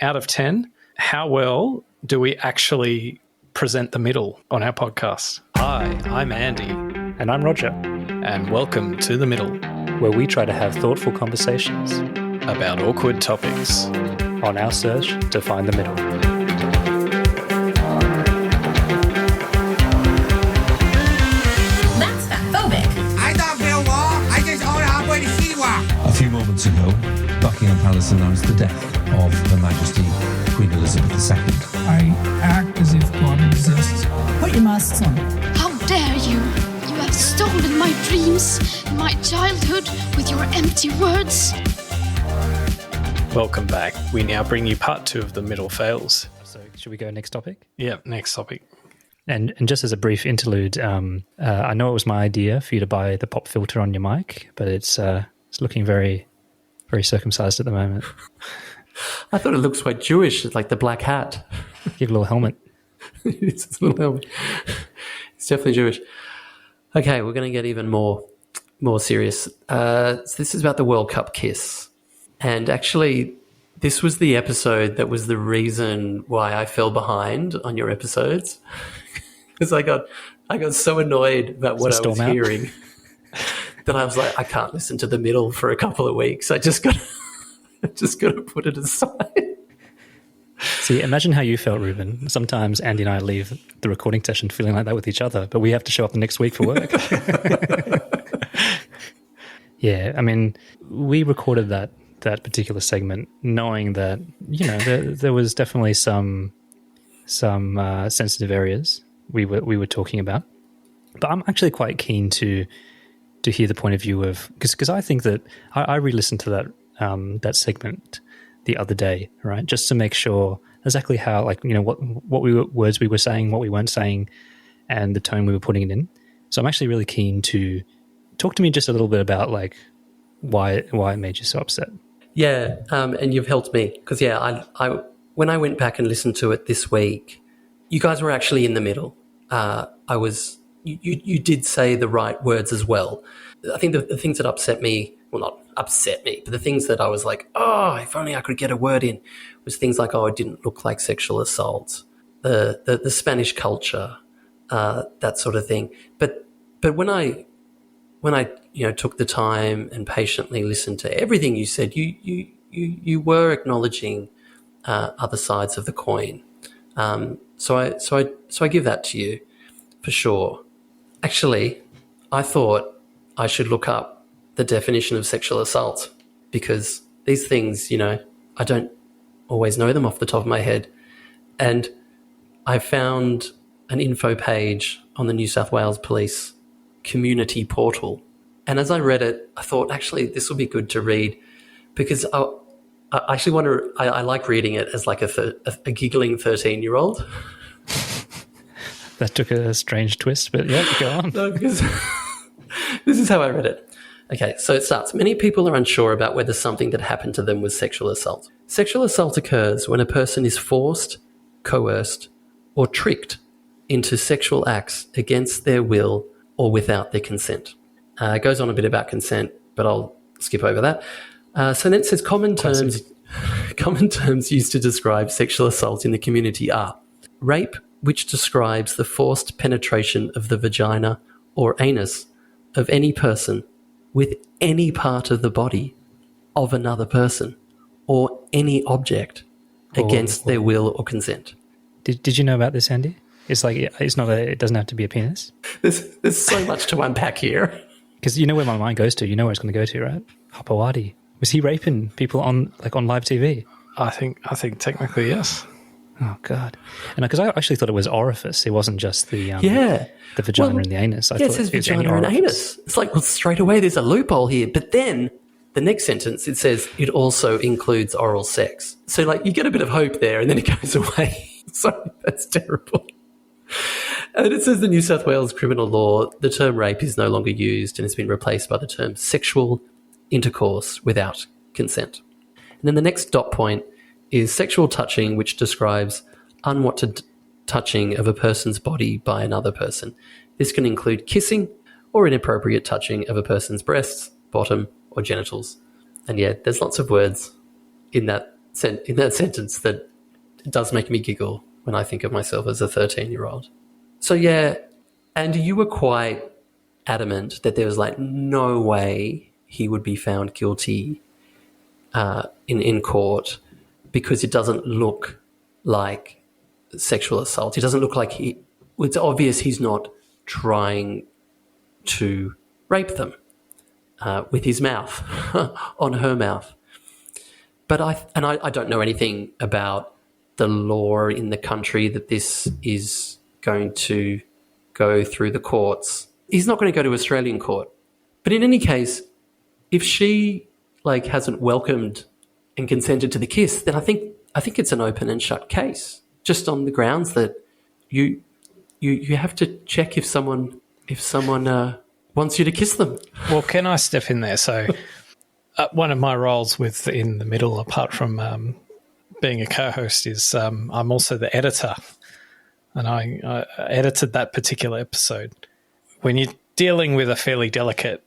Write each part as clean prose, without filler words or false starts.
Out of 10, how well do we actually present the middle on our podcast? Hi, I'm Andy. And I'm Roger. And welcome to The Middle, where we try to have thoughtful conversations about awkward topics on our search to find the middle. That's fatphobic. I don't feel war. I just own halfway to Siwa. A few moments ago, Buckingham Palace announced the death of Her Majesty Queen Elizabeth II. I act as if God exists. Put your masks on. How dare you! You have stolen my dreams and my childhood with your empty words. Welcome back. We now bring you part 2 of The Middle Fails. So should we go next topic? Yeah, next topic. And just as a brief interlude, I know it was my idea for you to buy the pop filter on your mic, but it's looking very, very circumcised at the moment. I thought it looks quite Jewish. It's like the black hat. Give a little helmet. It's a little helmet. It's definitely Jewish. Okay, we're going to get even more serious. So this is about the World Cup kiss. And actually, this was the episode that was the reason why I fell behind on your episodes. Because I got so annoyed about what I was hearing that I was like, I can't listen to The Middle for a couple of weeks. I just got to put it aside. See, imagine how you felt, Reuben. Sometimes Andy and I leave the recording session feeling like that with each other, but we have to show up the next week for work. Yeah, I mean, we recorded that particular segment knowing that, you know, there was definitely some sensitive areas we were talking about. But I'm actually quite keen to hear the point of view of, because I think that I re-listened to that segment the other day, right? Just to make sure exactly how, like, you know, what words we were saying, what we weren't saying, and the tone we were putting it in. So I'm actually really keen to talk to me just a little bit about, like, why it made you so upset. Yeah, and you've helped me because, yeah, I when I went back and listened to it this week, you guys were actually in the middle. You did say the right words as well. I think the things that upset me, well, not upset me, but the things that I was like, oh, if only I could get a word in, was things like, oh, it didn't look like sexual assault, the Spanish culture, that sort of thing. But when I took the time and patiently listened to everything you said, you were acknowledging other sides of the coin. So I give that to you for sure. Actually, I thought I should look up the definition of sexual assault because these things, you know, I don't always know them off the top of my head. And I found an info page on the New South Wales Police community portal. And as I read it, I thought, actually, this will be good to read because I actually want to, I like reading it as like a giggling 13-year-old. That took a strange twist, but yeah, go on. No, because this is how I read it. Okay, so it starts. Many people are unsure about whether something that happened to them was sexual assault. Sexual assault occurs when a person is forced, coerced, or tricked into sexual acts against their will or without their consent. It goes on a bit about consent, but I'll skip over that. So then it says common terms used to describe sexual assault in the community are rape, which describes the forced penetration of the vagina or anus of any person with any part of the body of another person or any object against their will or consent. Did you know about this, Andy? It's like it doesn't have to be a penis. There's so much to unpack here. Because you know where my mind goes to. You know where it's going to go to, right? Hapawadi. Was he raping people on live TV? I think technically yes. Oh God! And because I actually thought it was orifice. It wasn't just the vagina and the anus. I thought it says vagina and anus. It's like, well, straight away there's a loophole here. But then the next sentence it says it also includes oral sex. So like you get a bit of hope there, and then it goes away. Sorry, that's terrible. And it says the New South Wales criminal law, the term rape is no longer used and has been replaced by the term sexual intercourse without consent. And then the next dot point is sexual touching, which describes unwanted touching of a person's body by another person. This can include kissing or inappropriate touching of a person's breasts, bottom, or genitals. And yeah, there's lots of words in that sentence that does make me giggle when I think of myself as a 13-year-old. So yeah, Andy, you were quite adamant that there was like no way he would be found guilty in court because it doesn't look like sexual assault. It doesn't look like it's obvious he's not trying to rape them with his mouth on her mouth. But I don't know anything about the law in the country that this is going to go through the courts. He's not going to go to Australian court. But in any case, if she like hasn't welcomed and consented to the kiss, then I think it's an open and shut case, just on the grounds that you have to check if someone wants you to kiss them. Well, can I step in there? So one of my roles in the middle, apart from being a co-host, is I'm also the editor, and I edited that particular episode. When you're dealing with a fairly delicate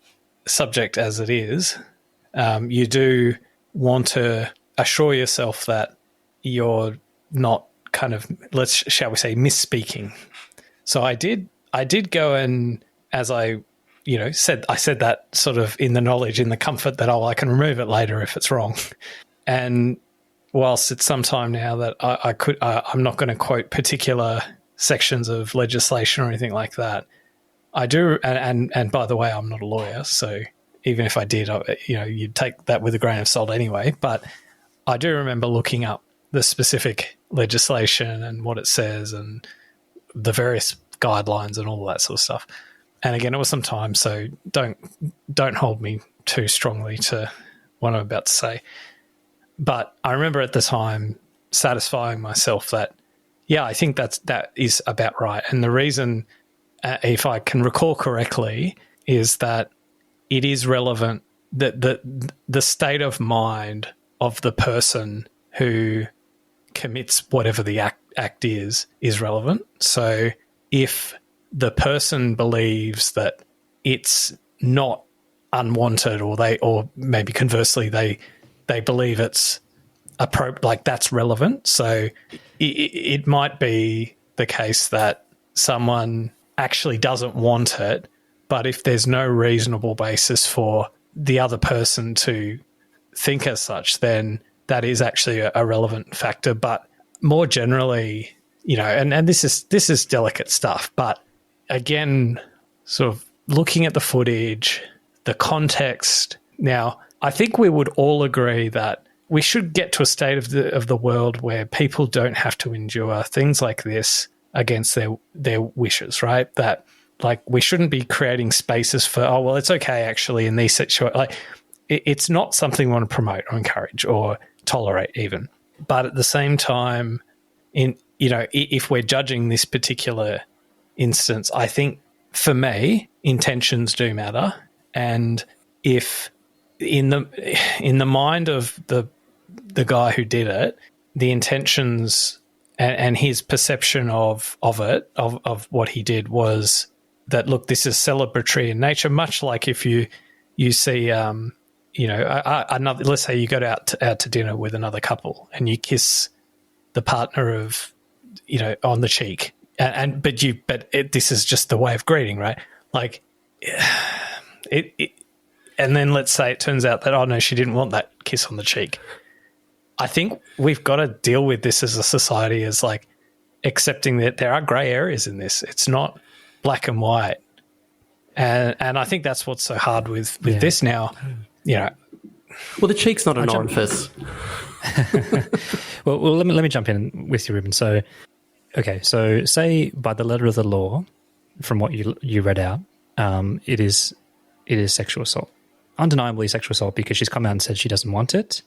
subject as it is, you do want to assure yourself that you're not kind of, shall we say, misspeaking. So I did go and, as I said that sort of in the knowledge, in the comfort that, I can remove it later if it's wrong. And whilst it's some time now that I'm not going to quote particular sections of legislation or anything like that. I do, and by the way, I'm not a lawyer, so even if I did, you'd take that with a grain of salt anyway. But I do remember looking up the specific legislation and what it says and the various guidelines and all that sort of stuff. And again, it was some time, so don't hold me too strongly to what I'm about to say. But I remember at the time satisfying myself that, yeah, I think that is about right. And the reason, if I can recall correctly, is that it is relevant that the state of mind of the person who commits whatever the act is relevant. So if the person believes that it's not unwanted, or maybe conversely they believe it's appropriate, like that's relevant. So it might be the case that someone actually doesn't want it, but if there's no reasonable basis for the other person to think as such, then that is actually a relevant factor. But more generally, and this is delicate stuff, but again, sort of looking at the footage, the context. Now, I think we would all agree that we should get to a state of the world where people don't have to endure things like this against their wishes, right? That, like, we shouldn't be creating spaces for, it's okay actually in these situations. Like, it's not something we want to promote or encourage or tolerate even. But at the same time, if we're judging this particular instance, I think for me, intentions do matter. And if in the mind of the guy who did it, the intentions and his perception of what he did was that, look, this is celebratory in nature, much like if you see another, let's say you go out to dinner with another couple and you kiss the partner of on the cheek, but this is just the way of greeting, right? Like it and then let's say it turns out that, oh no, she didn't want that kiss on the cheek. I think we've got to deal with this as a society as like accepting that there are grey areas in this. It's not black and white. And I think that's what's so hard with this now. Well, the cheek's not an orifice. well, let me jump in with you, Reuben. So, okay, so say by the letter of the law, from what you read out, it is sexual assault, undeniably sexual assault, because she's come out and said she doesn't want it,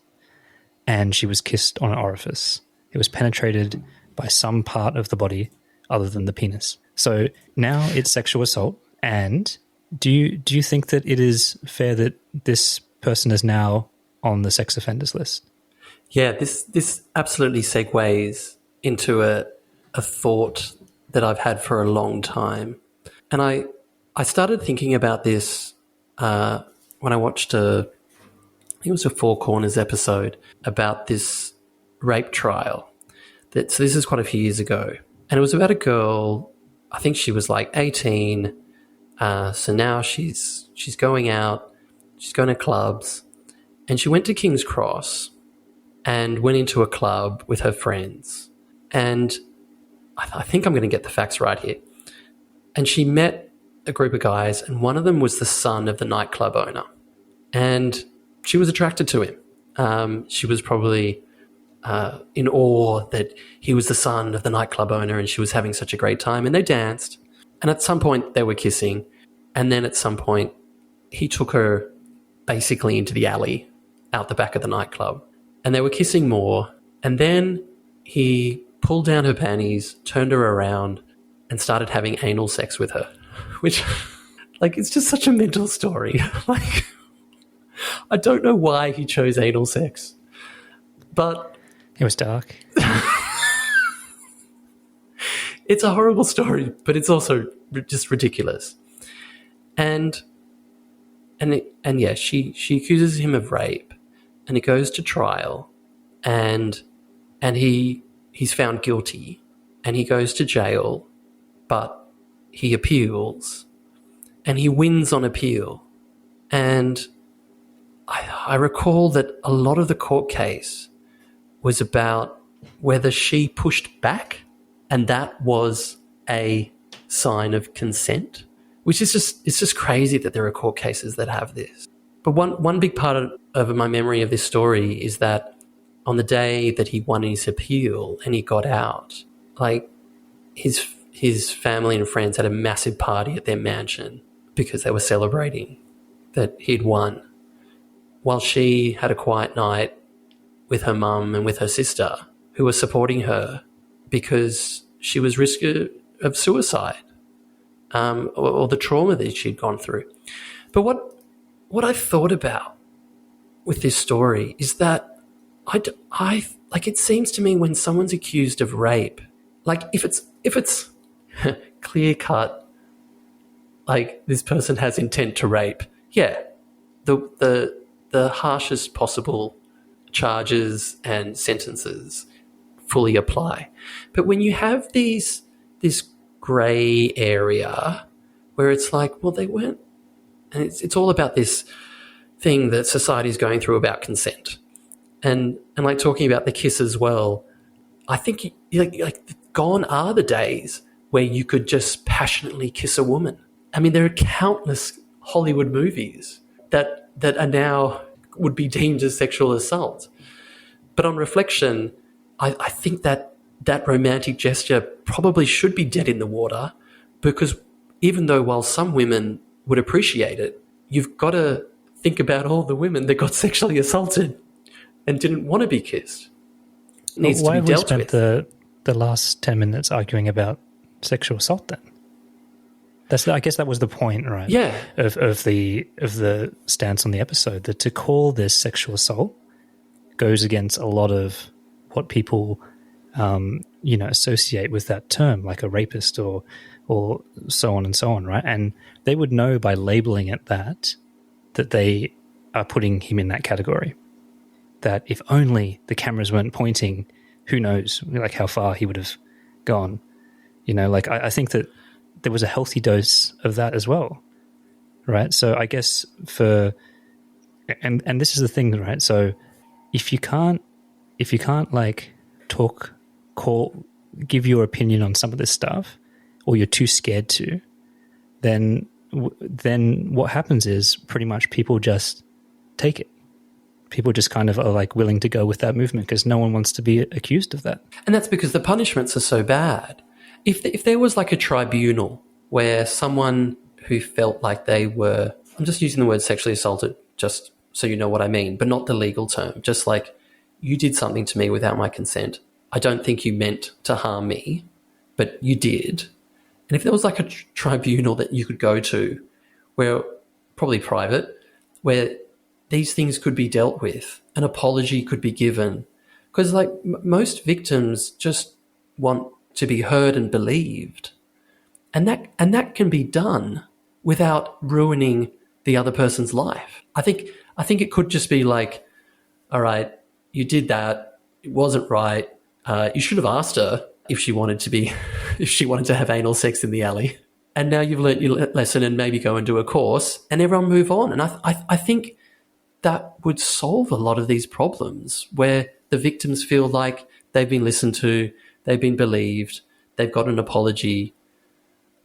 and she was kissed on an orifice. It was penetrated by some part of the body other than the penis. So now it's sexual assault. And do you think that it is fair that this person is now on the sex offenders list? Yeah, this absolutely segues into a thought that I've had for a long time. And I started thinking about this when I watched I think it was a Four Corners episode about this rape trial. So this is quite a few years ago. And it was about a girl, I think she was like 18. So now she's going out, she's going to clubs, and she went to King's Cross and went into a club with her friends. And I think I'm going to get the facts right here. And she met a group of guys, and one of them was the son of the nightclub owner. And she was attracted to him. She was probably in awe that he was the son of the nightclub owner, and she was having such a great time. And they danced. And at some point, they were kissing. And then at some point, he took her basically into the alley out the back of the nightclub. And they were kissing more. And then he pulled down her panties, turned her around, and started having anal sex with her. Which, like, it's just such a mental story. Like, I don't know why he chose anal sex. But it was dark. It's a horrible story, but it's also just ridiculous. And yeah, she accuses him of rape, and it goes to trial, and he's found guilty, and he goes to jail, but he appeals, and he wins on appeal. And I recall that a lot of the court case was about whether she pushed back, and that was a sign of consent, which is it's just crazy that there are court cases that have this. But one big part of my memory of this story is that on the day that he won his appeal and he got out, like his family and friends had a massive party at their mansion because they were celebrating that he'd won, while she had a quiet night with her mum and with her sister, who were supporting her because she was risk of suicide, or the trauma that she'd gone through. But what I thought about with this story is that I like, it seems to me when someone's accused of rape, like if it's clear cut, like this person has intent to rape, yeah, the harshest possible charges and sentences fully apply. But when you have this grey area where it's like, well, they weren't, and it's all about this thing that society is going through about consent, and like talking about the kiss as well. I think like gone are the days where you could just passionately kiss a woman. I mean, there are countless Hollywood movies that are now would be deemed as sexual assault. But on reflection, I think that romantic gesture probably should be dead in the water, because even though while some women would appreciate it, you've got to think about all the women that got sexually assaulted and didn't want to be kissed. It needs to be dealt with. Why have we spent the last 10 minutes arguing about sexual assault then? I guess that was the point, right? Yeah. Of the stance on the episode, that to call this sexual assault goes against a lot of what people associate with that term, like a rapist or so on and so on, right? And they would know by labeling it that they are putting him in that category. That if only the cameras weren't pointing, who knows, like how far he would have gone. Like I think that there was a healthy dose of that as well, right? So I guess and this is the thing, right? So if you can't like give your opinion on some of this stuff, or you're too scared to, then what happens is pretty much people just take it. People just kind of are like willing to go with that movement because no one wants to be accused of that. And that's because the punishments are so bad. If there was like a tribunal where someone who felt like they were, I'm just using the word sexually assaulted just so you know what I mean, but not the legal term, just like you did something to me without my consent. I don't think you meant to harm me, but you did. And if there was like a tribunal that you could go to, where probably private, where these things could be dealt with, an apology could be given, because like most victims just want to be heard and believed, and that can be done without ruining the other person's life. I think it could just be like, all right, you did that, It wasn't right. You should have asked her if she wanted to have anal sex in the alley. And now you've learnt your lesson and maybe go and do a course and everyone move on. And I think that would solve a lot of these problems where the victims feel like they've been listened to, they've been believed, they've got an apology,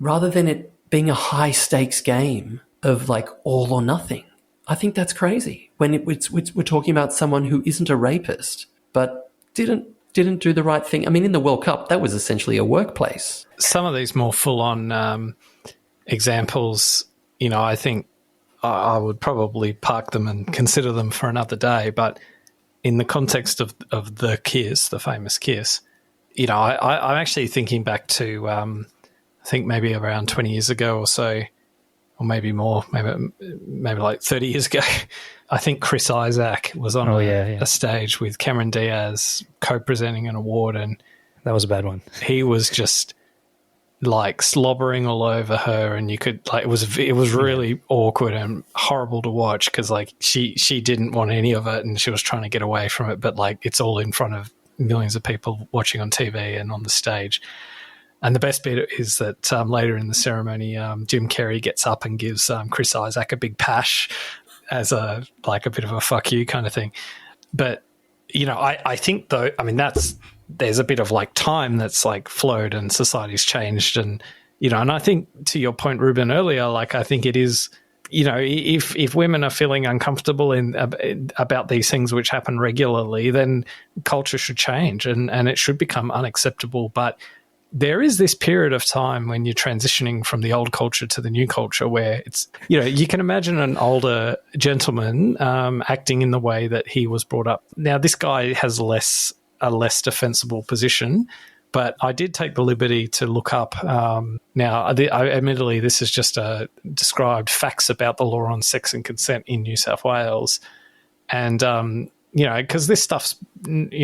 rather than it being a high-stakes game of like all or nothing. I think that's crazy when we're talking about someone who isn't a rapist but didn't do the right thing. I mean, in the World Cup, that was essentially a workplace. Some of these more full-on examples, I think I would probably park them and consider them for another day. But in the context of the kiss, the famous kiss, I'm actually thinking back to I think maybe around 20 years ago or so, or maybe more, maybe like 30 years ago. I think Chris Isaac was on a stage with Cameron Diaz co-presenting an award, and that was a bad one. He was just like slobbering all over her, and you could like it was really awkward and horrible to watch because like she didn't want any of it and she was trying to get away from it, but like it's all in front of millions of people watching on TV and on the stage. And the best bit is that later in the ceremony, Jim Carrey gets up and gives Chris Isaac a big pash as a bit of a fuck you kind of thing. But I think though, I mean there's a bit of like time that's like flowed and society's changed, and and I think to your point, Reuben, earlier, like I think it is, if women are feeling uncomfortable about these things which happen regularly, then culture should change and it should become unacceptable. But there is this period of time when you're transitioning from the old culture to the new culture where it's, you can imagine an older gentleman acting in the way that he was brought up. Now, this guy has a less defensible position, but I did take the liberty to look up. Now, admittedly, this is just described facts about the law on sex and consent in New South Wales. And, because this stuff's,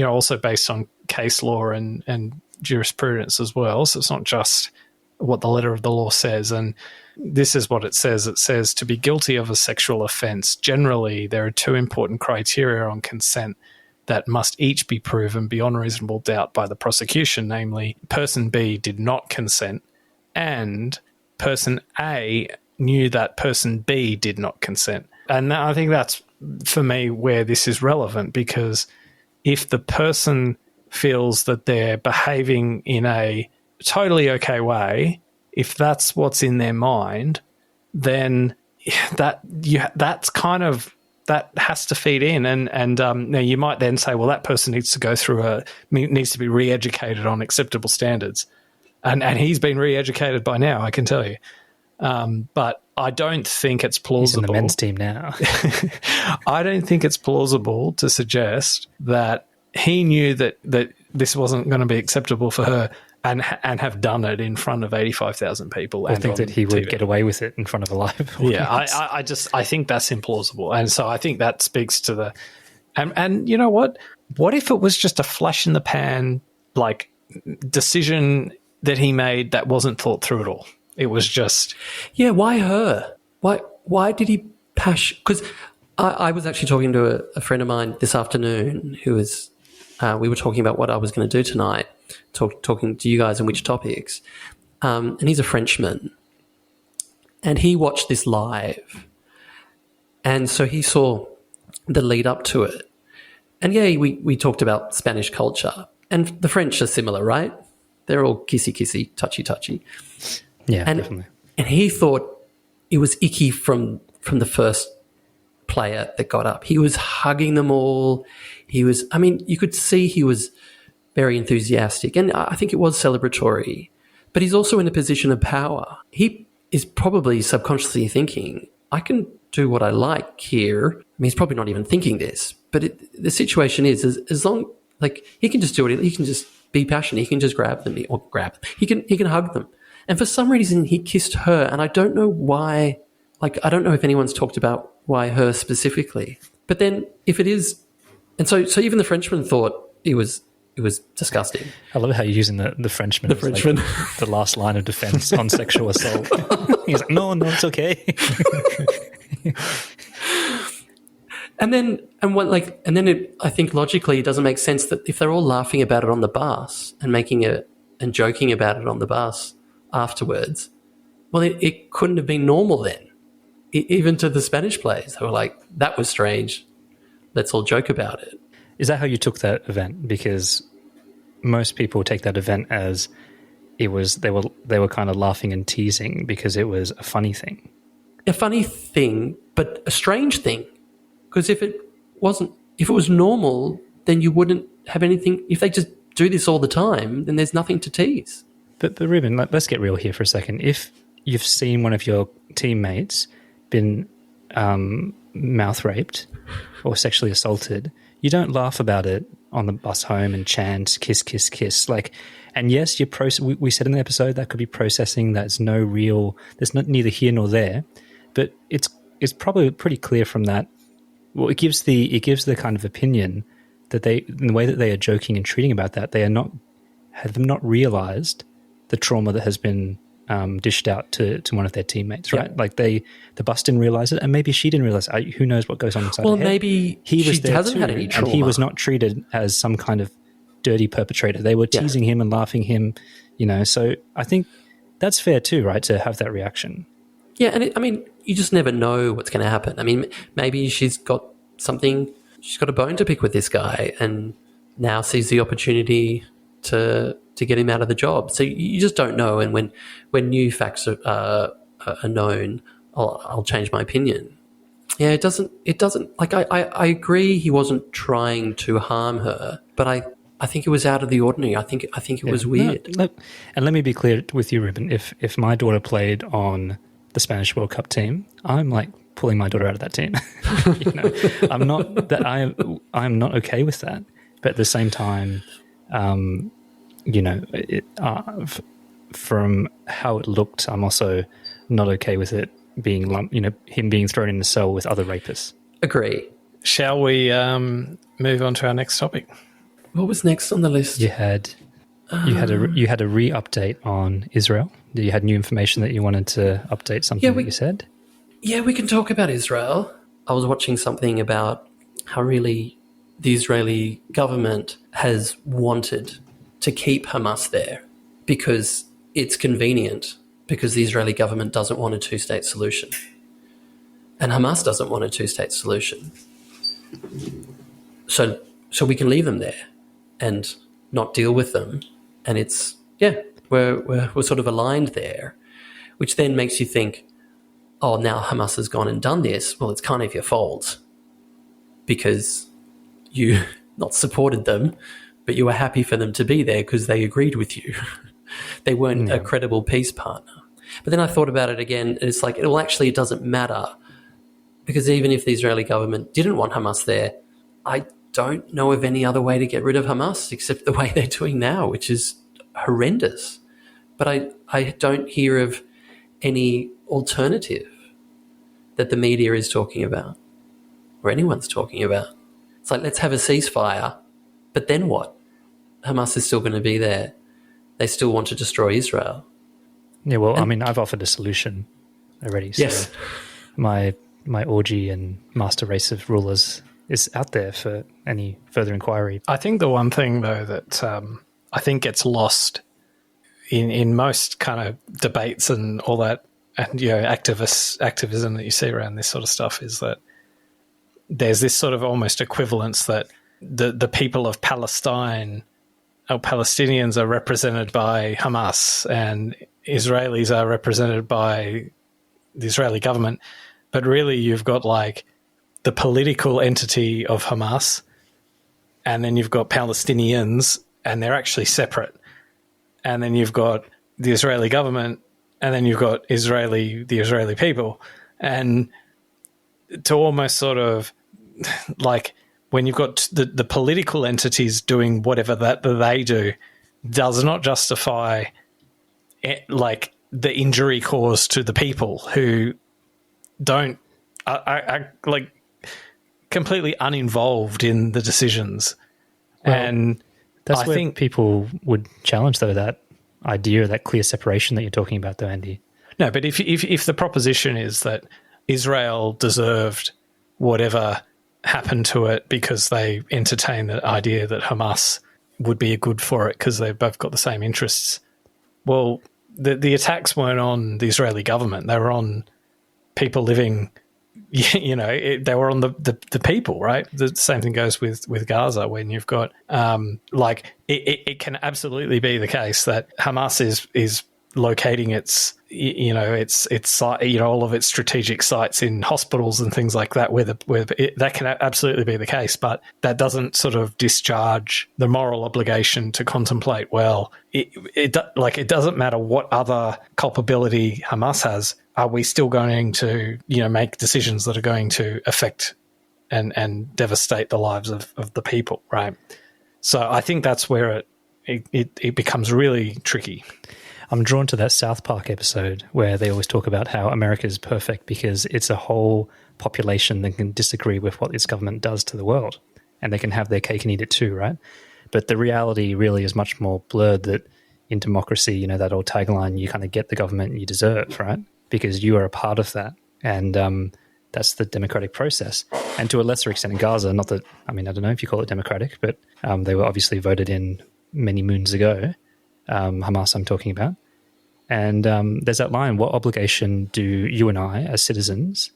also based on case law and jurisprudence as well, so it's not just what the letter of the law says. And this is what it says. It says, to be guilty of a sexual offence, generally there are two important criteria on consent that must each be proven beyond reasonable doubt by the prosecution, namely person B did not consent and person A knew that person B did not consent. And I think that's, for me, where this is relevant, because if the person feels that they're behaving in a totally okay way, if that's what's in their mind, then that's kind of, that has to feed in. And now you might then say, well, that person needs to go through needs to be re-educated on acceptable standards. And he's been re-educated by now, I can tell you. But I don't think it's plausible. He's in the men's team now. I don't think it's plausible to suggest that he knew that this wasn't going to be acceptable for her and have done it in front of 85,000 people. I think that he would get away with it in front of a live audience. Yeah, I think that's implausible. And so I think that speaks to the... And you know what? What if it was just a flash in the pan, like, decision that he made that wasn't thought through at all? It was just... Yeah, why her? Why did he pash... Because I was actually talking to a friend of mine this afternoon who was... we were talking about what I was going to do tonight, talking to you guys on which topics. And he's a Frenchman. And he watched this live. And so he saw the lead up to it. And yeah, we talked about Spanish culture. And the French are similar, right? They're all kissy-kissy, touchy-touchy. Yeah, definitely. And he thought it was icky from the first player that got up. He was hugging them all. You could see he was very enthusiastic, and I think it was celebratory, but he's also in a position of power. He is probably subconsciously thinking, I can do what I like here. I mean, he's probably not even thinking this, but the situation is as long, like, he can just do it. He can just be passionate. He can just grab them. He can hug them. And for some reason, he kissed her, and I don't know why. Like, I don't know if anyone's talked about why her specifically. But then if it is... And so even the Frenchman thought it was disgusting. I love how you're using the Frenchman. The Frenchman. Like the last line of defense on sexual assault. He's like, no, it's okay. And then I think logically it doesn't make sense that if they're all laughing about it on the bus and joking about it on the bus afterwards, well, it couldn't have been normal then. Even to the Spanish players, they were like, "That was strange. Let's all joke about it." Is that how you took that event? Because most people take that event as they were kind of laughing and teasing because it was a funny thing. A funny thing, but a strange thing. Because if it was normal, then you wouldn't have anything. If they just do this all the time, then there's nothing to tease. But Reuben, let's get real here for a second. If you've seen one of your teammates been mouth raped or sexually assaulted, you don't laugh about it on the bus home and chant kiss, kiss, kiss. And yes, we said in the episode that could be processing. There's neither here nor there, but it's probably pretty clear from that. Well, it gives the kind of opinion that in the way that they are joking and treating about that, have not realized the trauma that has been dished out to one of their teammates, right? Yeah. The bus didn't realize it, and maybe she didn't realize it. Who knows what goes on inside her head. Maybe he was she there hasn't too, had any trauma. and he was not treated as some kind of dirty perpetrator. They were teasing him and laughing him, so I think that's fair too, right, to have that reaction. Yeah, and you just never know what's going to happen. I mean, maybe she's got a bone to pick with this guy and now sees the opportunity to get him out of the job. So you just don't know. And when new facts are known, I'll change my opinion. Yeah, it doesn't like I agree he wasn't trying to harm her, but I think it was out of the ordinary. I think it was weird. No, and let me be clear with you, Reuben. If my daughter played on the Spanish World Cup team, I'm like pulling my daughter out of that team. I'm not okay with that. But at the same time, from how it looked, I'm also not okay with it being him being thrown in the cell with other rapists. Agree. Shall we move on to our next topic? What was next on the list? You had a re-update on Israel. You had new information that you wanted to update something that you said? Yeah, we can talk about Israel. I was watching something about how really the Israeli government has wanted to keep Hamas there because it's convenient, because the Israeli government doesn't want a two-state solution. And Hamas doesn't want a two-state solution. So we can leave them there and not deal with them. And we're sort of aligned there, which then makes you think, oh, now Hamas has gone and done this. Well, it's kind of your fault because you not supported them, but you were happy for them to be there because they agreed with you. They weren't a credible peace partner. But then I thought about it again, and it's like, well, actually, it doesn't matter because even if the Israeli government didn't want Hamas there, I don't know of any other way to get rid of Hamas except the way they're doing now, which is horrendous. But I don't hear of any alternative that the media is talking about or anyone's talking about. It's like, let's have a ceasefire, but then what? Hamas is still going to be there. They still want to destroy Israel. Yeah, well, I've offered a solution already. So yes. My orgy and master race of rulers is out there for any further inquiry. I think the one thing, though, that I think gets lost in most kind of debates and all that, and activism that you see around this sort of stuff, is that there's this sort of almost equivalence that the people of Palestine or Palestinians are represented by Hamas and Israelis are represented by the Israeli government, but really you've got like the political entity of Hamas, and then you've got Palestinians, and they're actually separate. And then you've got the Israeli government, and then you've got the Israeli people. And to almost sort of like when you've got the political entities doing whatever that they do, does not justify like the injury caused to the people who don't are like completely uninvolved in the decisions. Well, and I think people would challenge though that idea, that clear separation that you're talking about though, Andy. No, but if the proposition is that Israel deserved whatever happen to it because they entertain the idea that Hamas would be good for it because they've both got the same interests. Well, the attacks weren't on the Israeli government. They were on people living, they were on the people, right? The same thing goes with Gaza when you've got, it can absolutely be the case that Hamas is locating its all of its strategic sites in hospitals and things like that, that can absolutely be the case, but that doesn't sort of discharge the moral obligation to contemplate, well, it doesn't matter what other culpability Hamas has, are we still going to, make decisions that are going to affect and devastate the lives of the people, right? So I think that's where it becomes really tricky. I'm drawn to that South Park episode where they always talk about how America is perfect because it's a whole population that can disagree with what its government does to the world, and they can have their cake and eat it too, right? But the reality really is much more blurred, that in democracy, that old tagline, you kind of get the government you deserve, right? Because you are a part of that. And that's the democratic process. And to a lesser extent in Gaza, not that, I don't know if you call it democratic, but they were obviously voted in many moons ago. Hamas I'm talking about. And there's that line, what obligation do you and I as citizens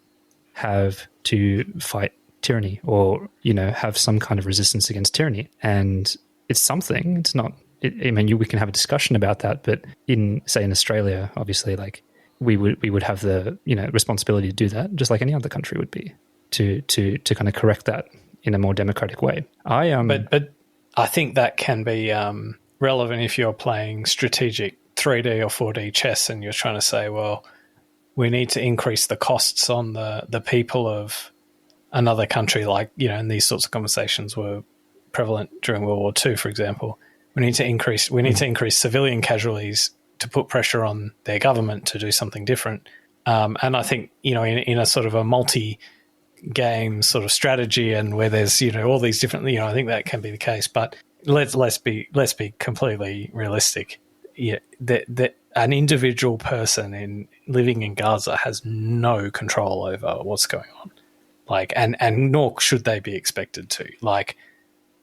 have to fight tyranny or, have some kind of resistance against tyranny? And it's something, it's not, we can have a discussion about that, but in Australia, obviously, we would have the, responsibility to do that, just like any other country would be, to kind of correct that in a more democratic way. But I think that can be relevant if you're playing strategic 3D or 4D chess and you're trying to say, well, we need to increase the costs on the people of another country, and these sorts of conversations were prevalent during World War II, for example. We need to increase civilian casualties to put pressure on their government to do something different. And I think, in a sort of a multi-game sort of strategy and where there's, all these different, I think that can be the case. But let's be completely realistic. Yeah, that an individual person living in Gaza has no control over what's going on, and nor should they be expected to.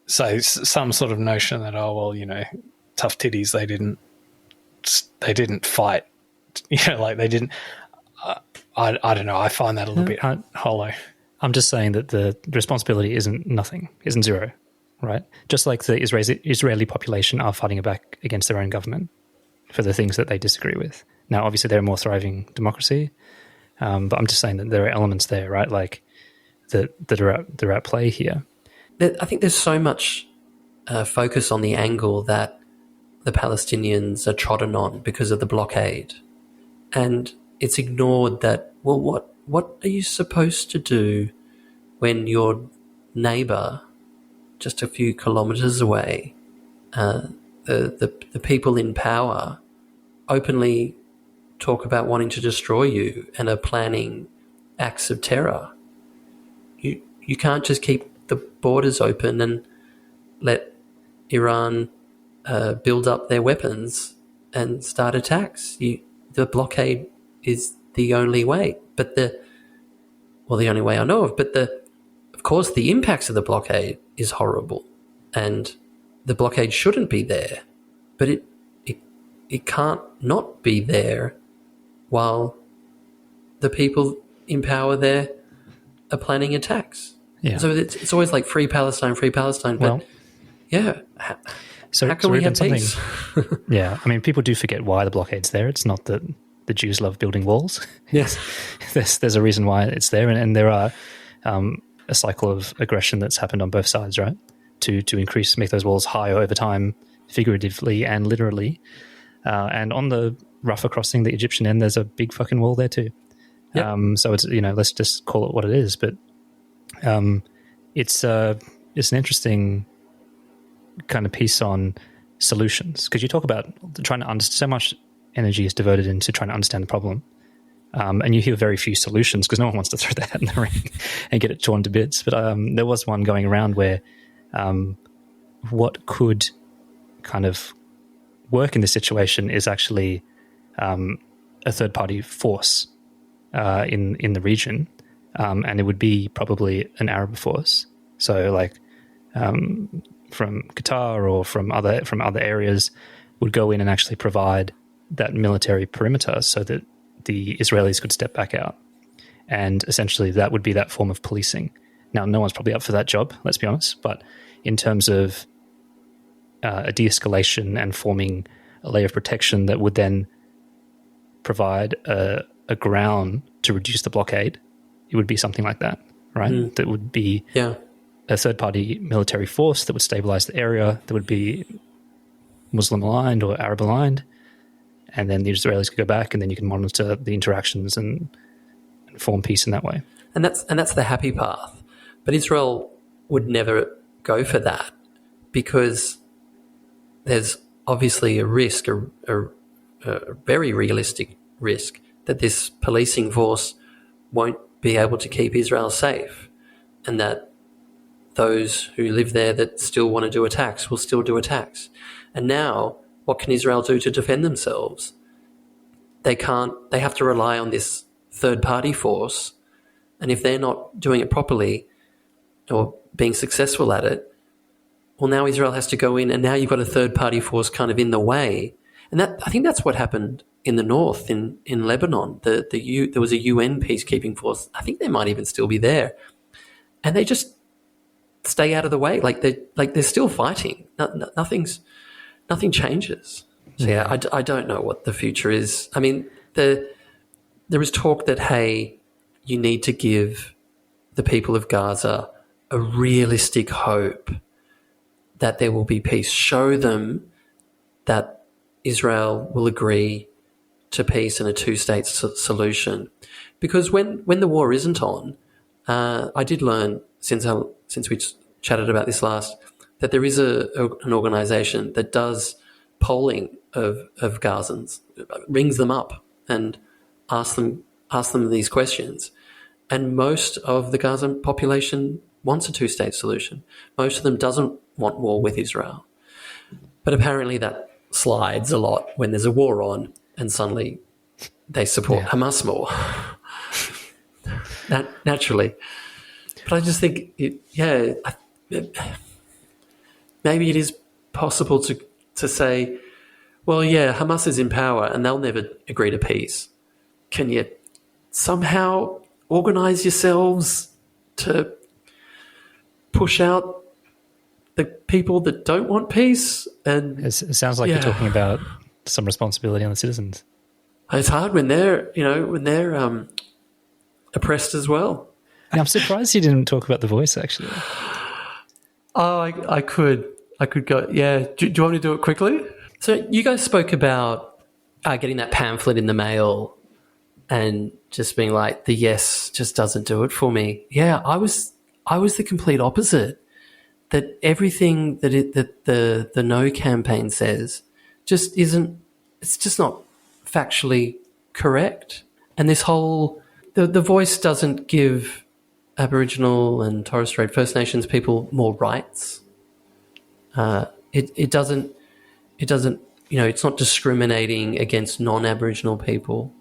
So some sort of notion that tough titties, they didn't fight, they didn't. I don't know. I find that a little bit hollow. I'm just saying that the responsibility isn't zero, right? Just like the Israeli population are fighting back against their own government for the things that they disagree with. Now, obviously, they're a more thriving democracy, but I'm just saying that there are elements there, right, that are at play here. I think there's so much focus on the angle that the Palestinians are trodden on because of the blockade, and it's ignored that, well, what are you supposed to do when your neighbour, just a few kilometres away, the people in power openly talk about wanting to destroy you and are planning acts of terror? You can't just keep the borders open and let Iran build up their weapons and start attacks. The blockade is the only way, the only way I know of. But of course, the impacts of the blockade is horrible, and the blockade shouldn't be there, but it can't not be there while the people in power there are planning attacks. Yeah. So it's always free Palestine, but well, yeah. How can we have peace? Yeah, people do forget why the blockade's there. It's not that the Jews love building walls. Yes. There's a reason why it's there, and there are a cycle of aggression that's happened on both sides, right? To make those walls higher over time, figuratively and literally. And on the Rafah crossing, the Egyptian end, there's a big fucking wall there too. Yep. So it's, let's just call it what it is. But it's an interesting kind of piece on solutions, because you talk about trying to understand, so much energy is devoted into trying to understand the problem. And you hear very few solutions because no one wants to throw their hat in the ring and get it torn to bits. But there was one going around where what could kind of work in this situation is actually a third-party force in the region and it would be probably an Arab force. So like from Qatar or from other areas would go in and actually provide that military perimeter so that the Israelis could step back out. And essentially that would be that form of policing. Now, no one's probably up for that job, let's be honest, but in terms of a de-escalation and forming a layer of protection that would then provide a ground to reduce the blockade, it would be something like that, right? That would be a third-party military force that would stabilize the area, that would be Muslim-aligned or Arab-aligned, and then the Israelis could go back, and then you can monitor the interactions and form peace in that way. And that's the happy path. But Israel would never go for that because there's obviously a risk, a very realistic risk, that this policing force won't be able to keep Israel safe, and that those who live there that still want to do attacks will still do attacks. And now, what can Israel do to defend themselves? They can't. They have to rely on this third-party force, and if they're not doing it properly or being successful at it, well, now Israel has to go in, and now you've got a third-party force kind of in the way. And that, I think that's what happened in the north, in Lebanon. There was a UN peacekeeping force. I think they might even still be there, and they just stay out of the way. Like they're still fighting. Nothing changes. So yeah, I don't know what the future is. I mean, there is talk that, hey, you need to give the people of Gaza a realistic hope that there will be peace. Show them that Israel will agree to peace and a two-state solution. Because when the war isn't on, I did learn since we chatted about this last, that there is an organisation that does polling of Gazans, rings them up and asks them these questions. And most of the Gazan population wants a two-state solution. Most of them doesn't want war with Israel. But apparently that slides a lot when there's a war on, and suddenly they support Hamas more. Naturally. But I just think, maybe it is possible to say, well, yeah, Hamas is in power and they'll never agree to peace. Can you somehow organise yourselves to push out the people that don't want peace? And it sounds like you're talking about some responsibility on the citizens. It's hard when they're oppressed as well. And I'm surprised you didn't talk about The Voice, actually. Oh, I could go. Yeah. Do you want me to do it quickly? So you guys spoke about getting that pamphlet in the mail and just being like, the yes just doesn't do it for me. Yeah, I was the complete opposite. That everything that the no campaign says just isn't. It's just not factually correct. And this whole the Voice doesn't give Aboriginal and Torres Strait First Nations people more rights. It doesn't. It's not discriminating against non-Aboriginal people.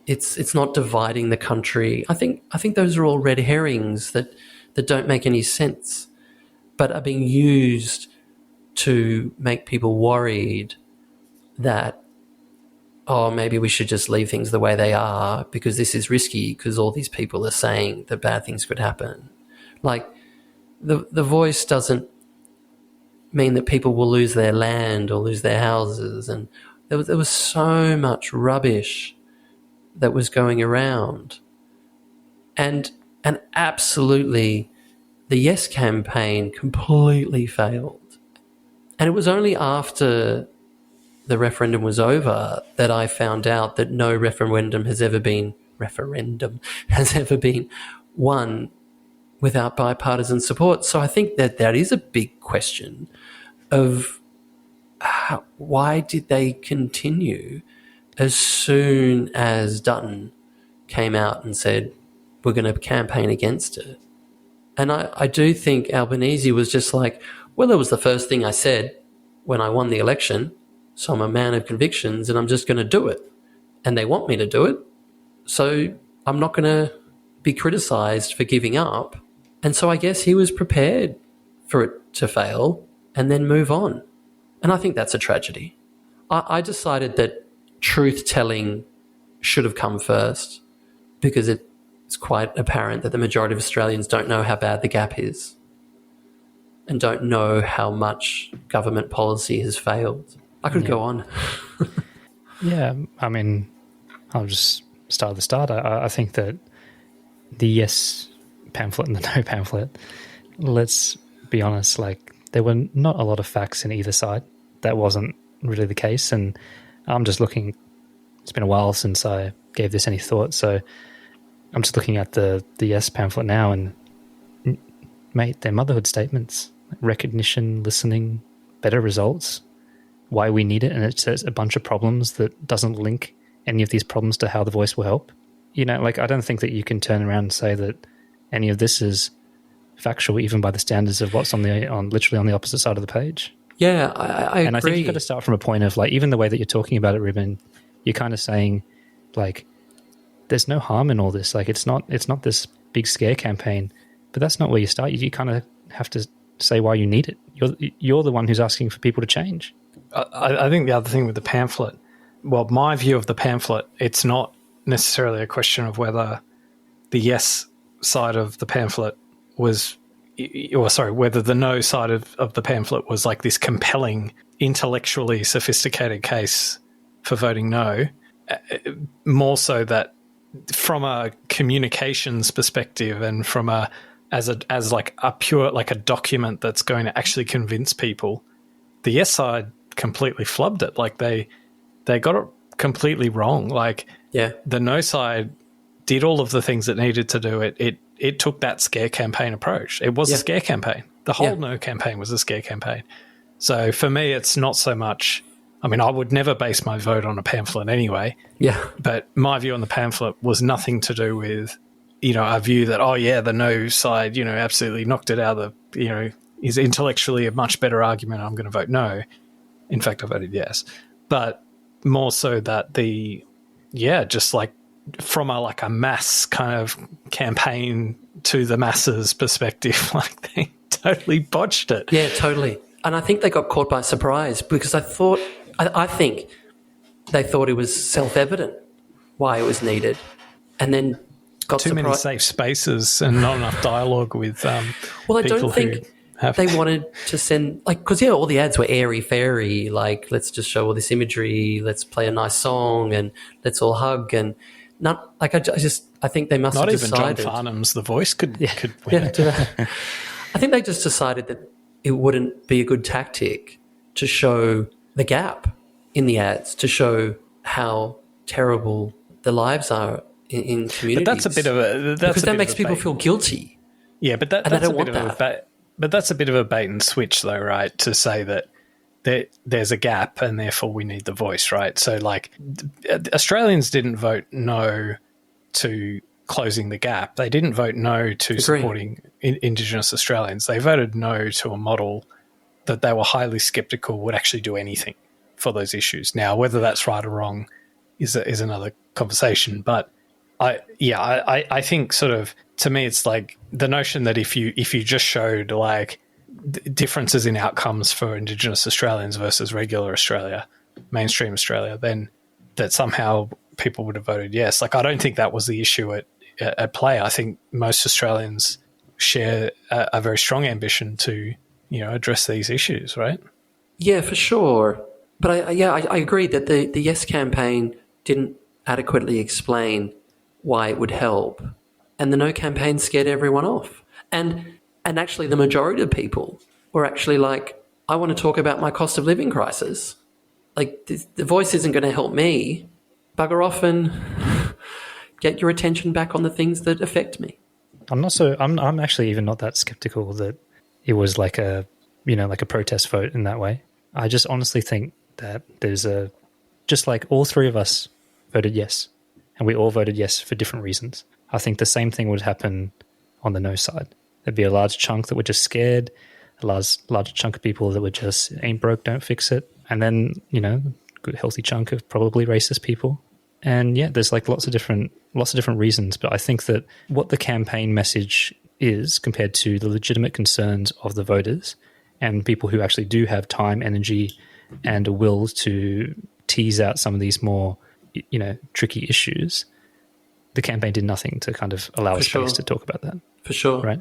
It's not dividing the country. I think those are all red herrings that don't make any sense, but are being used to make people worried that, oh, maybe we should just leave things the way they are because this is risky because all these people are saying that bad things could happen. Like the Voice doesn't mean that people will lose their land or lose their houses, and there was so much rubbish that was going around, and absolutely the Yes campaign completely failed. And it was only after the referendum was over that I found out that no referendum has ever been won without bipartisan support. So I think that is a big question of why did they continue as soon as Dutton came out and said, we're going to campaign against it. And I do think Albanese was just like, well, it was the first thing I said when I won the election, so I'm a man of convictions and I'm just going to do it. And they want me to do it, so I'm not going to be criticised for giving up. And so I guess he was prepared for it to fail and then move on. And I think that's a tragedy. I decided that truth-telling should have come first because it's quite apparent that the majority of Australians don't know how bad the gap is and don't know how much government policy has failed. I could go on. Yeah, I mean, I'll just start at the start. I think that the yes pamphlet and the no pamphlet, let's be honest, like there were not a lot of facts in either side. That wasn't really the case. And I'm just looking, it's been a while since I gave this any thought. So I'm just looking at the yes pamphlet now and, mate, they're motherhood statements, recognition, listening, better results, why we need it. And it says a bunch of problems that doesn't link any of these problems to how the voice will help. You know, like I don't think that you can turn around and say that any of this is factual, even by the standards of what's literally on the opposite side of the page. Yeah, I agree. And I think you've got to start from a point of like, even the way that you're talking about it, Reuben, you're kind of saying like, there's no harm in all this. Like it's not this big scare campaign, but that's not where you start. You kind of have to say why you need it. You're the one who's asking for people to change. I think the other thing with the pamphlet, well, my view of the pamphlet, it's not necessarily a question of whether the yes side of the pamphlet was, whether the no side of the pamphlet was like this compelling, intellectually sophisticated case for voting no. More so that from a communications perspective and from as like a pure, like a document that's going to actually convince people, the yes side completely flubbed it. Like they got it completely wrong. Like the no side did all of the things it needed to do. It took that scare campaign approach. It was a scare campaign. The whole no campaign was a scare campaign. So for me, it's not so much, I mean, I would never base my vote on a pamphlet anyway. Yeah. But my view on the pamphlet was nothing to do with, a view that, the no side, absolutely knocked it out of the, is intellectually a much better argument. I'm going to vote no. In fact, I voted yes. But more so that just like from a mass kind of campaign to the masses perspective, like they totally botched it. Yeah, totally. And I think they got caught by surprise because I think they thought it was self-evident why it was needed, and then got too many safe spaces and not enough dialogue with well, I don't think they wanted to send, like, because all the ads were airy-fairy, like, let's just show all this imagery, let's play a nice song, and let's all hug, and not like I think they must have decided. Not even John Farnham's The Voice could win. I think they just decided that it wouldn't be a good tactic to show the gap in the ads, to show how terrible the lives are in communities. But that's a bit of a because that makes people feel guilty. Yeah, but that's a bit of a but that's a bit of a bait and switch, though, right? To say that there's a gap and therefore we need the voice, right? So, like, Australians didn't vote no to closing the gap. They didn't vote no to supporting Indigenous Australians. They voted no to a model that they were highly sceptical would actually do anything for those issues. Now, whether that's right or wrong is another conversation. But I think sort of, to me, it's like the notion that if you just showed like differences in outcomes for Indigenous Australians versus regular Australia, mainstream Australia, then that somehow people would have voted yes. Like, I don't think that was the issue at play. I think most Australians share a very strong ambition to, address these issues, right? Yeah, for sure. But I agree that the Yes campaign didn't adequately explain why it would help, and the No campaign scared everyone off. And actually the majority of people were actually like, I want to talk about my cost of living crisis. Like, the voice isn't going to help me. Bugger off and get your attention back on the things that affect me. I'm actually even not that skeptical that it was like a protest vote in that way. I just honestly think that there's just like all three of us voted yes, and we all voted yes for different reasons. I think the same thing would happen on the no side. There'd be a large chunk that were just scared, a large chunk of people that were just ain't broke, don't fix it. And then, good healthy chunk of probably racist people. And yeah, there's like lots of different reasons, but I think that what the campaign message is compared to the legitimate concerns of the voters and people who actually do have time, energy, and a will to tease out some of these more, tricky issues, the campaign did nothing to kind of allow a space to talk about that. For sure. Right.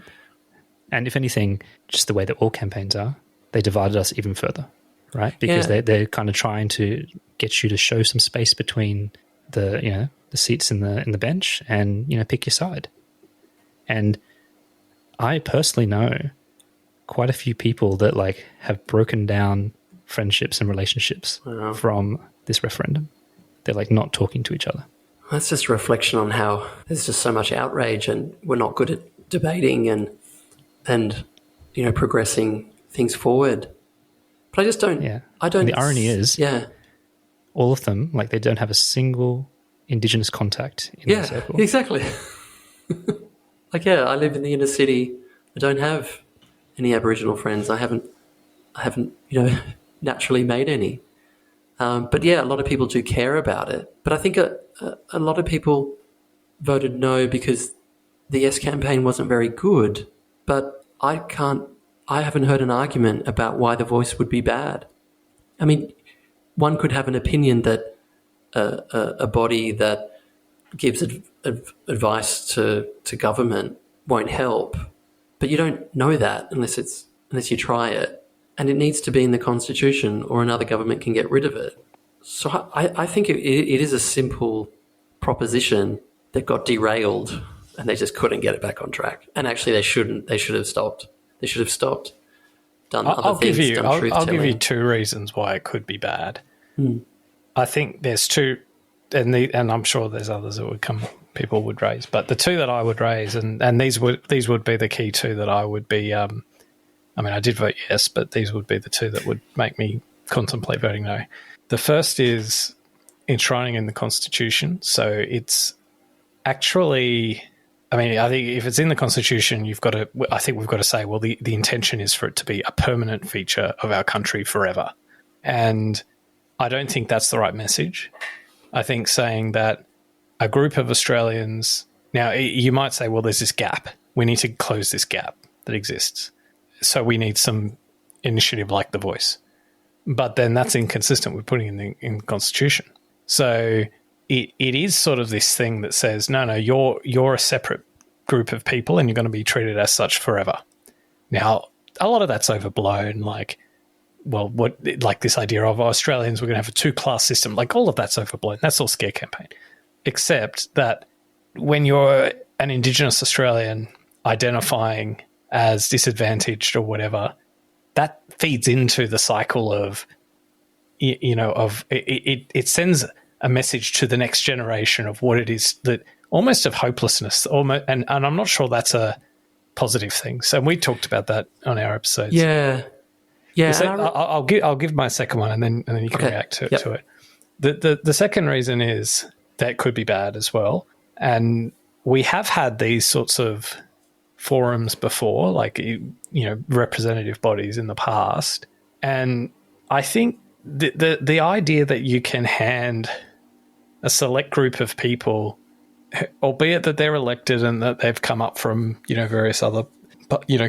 And if anything, just the way that all campaigns are, they divided us even further, right? Because they're kind of trying to get you to show some space between the seats in the bench and, pick your side. And I personally know quite a few people that like have broken down friendships and relationships from this referendum. They're like not talking to each other. That's just a reflection on how there's just so much outrage and we're not good at debating and progressing things forward. But I just don't. Yeah. I don't. The irony is, all of them, like, they don't have a single Indigenous contact in their circle. Yeah, exactly. I live in the inner city. I don't have any Aboriginal friends. I haven't naturally made any. But yeah, a lot of people do care about it. But I think a lot of people voted no because the Yes campaign wasn't very good. But I haven't heard an argument about why the Voice would be bad. I mean, one could have an opinion that a body that gives advice to government won't help, but you don't know that unless you try it. And it needs to be in the Constitution or another government can get rid of it. So I think it is a simple proposition that got derailed and they just couldn't get it back on track. And actually they shouldn't. They should have stopped. They should have stopped. I'll give you two reasons why it could be bad. I think there's two, and I'm sure there's others that people would raise, but the two that I would raise, and these would be the key two that I would be. I did vote yes, but these would be the two that would make me contemplate voting no. The first is enshrining in the Constitution. So it's actually, I think if it's in the Constitution, we've got to say, well, the intention is for it to be a permanent feature of our country forever. And I don't think that's the right message. I think saying that a group of Australians, now you might say, well, there's this gap. We need to close this gap that exists. So we need some initiative like The Voice. But then that's inconsistent with putting in the Constitution. So it is sort of this thing that says, no, you're a separate group of people and you're going to be treated as such forever. Now, a lot of that's overblown, this idea of Australians, we're going to have a two-class system, like all of that's overblown. That's all scare campaign. Except that when you're an Indigenous Australian identifying as disadvantaged or whatever, that feeds into the cycle of, it sends a message to the next generation of what it is, that almost of hopelessness, and I'm not sure that's a positive thing. So we talked about that on our episodes. Yeah. So I'll give my second one, and then you can react to it. The second reason is that could be bad as well, and we have had these sorts of forums before, representative bodies in the past, and I think the idea that you can hand a select group of people, albeit that they're elected and that they've come up from various other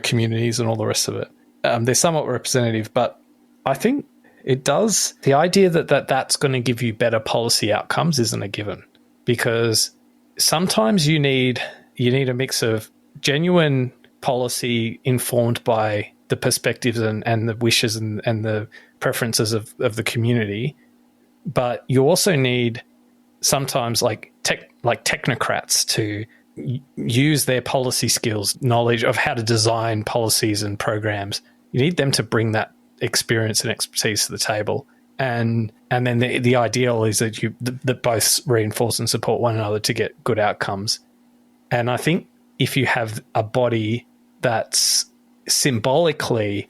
communities and all the rest of it, they're somewhat representative, but I think it does. The idea that's going to give you better policy outcomes isn't a given, because sometimes you need a mix of genuine policy informed by the perspectives and the wishes and the preferences of the community, but you also need sometimes technocrats to use their policy skills, knowledge of how to design policies and programs. You need them to bring that experience and expertise to the table, and then the ideal is that both reinforce and support one another to get good outcomes. And I think if you have a body that's symbolically,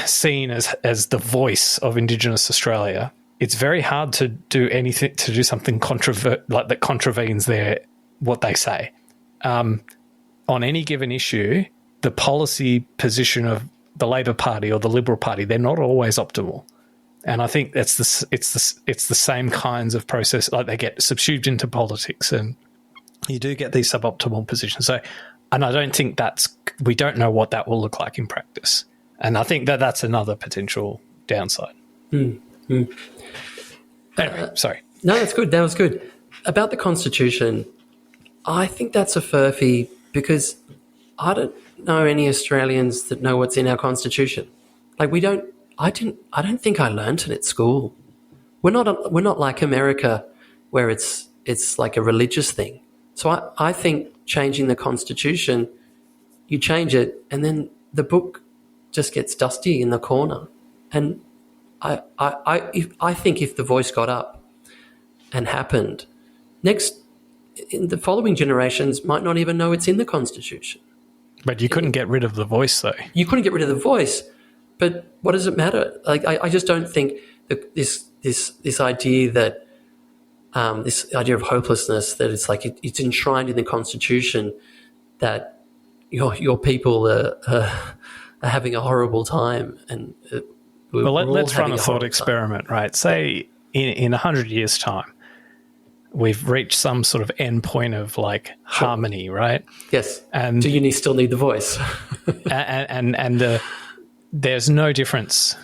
seen as the voice of Indigenous Australia, it's very hard to do something that contravenes what they say. On any given issue, the policy position of the Labor Party or the Liberal Party, they're not always optimal. And I think it's the same kinds of process. Like they get subsumed into politics, and you do get these suboptimal positions. So, and I don't think we don't know what that will look like in practice. And I think that's another potential downside. Anyway, sorry. No, that's good. That was good. About the Constitution, I think that's a furphy because I don't know any Australians that know what's in our Constitution. Like I don't think I learnt it at school. We're not like America where it's like a religious thing. So I think changing the Constitution, you change it and then the book just gets dusty in the corner. And I think if the voice got up and happened, in the following generations might not even know it's in the Constitution. But you couldn't get rid of the voice, though. You couldn't get rid of the voice, but what does it matter? Like I just don't think that this idea that this idea of hopelessness, that it's like it's enshrined in the Constitution that your people are having a horrible time, and let's run a thought experiment, right? Say in 100 years' time, we've reached some sort of end point of like harmony, right? Yes. And do you still need the voice? and there's no difference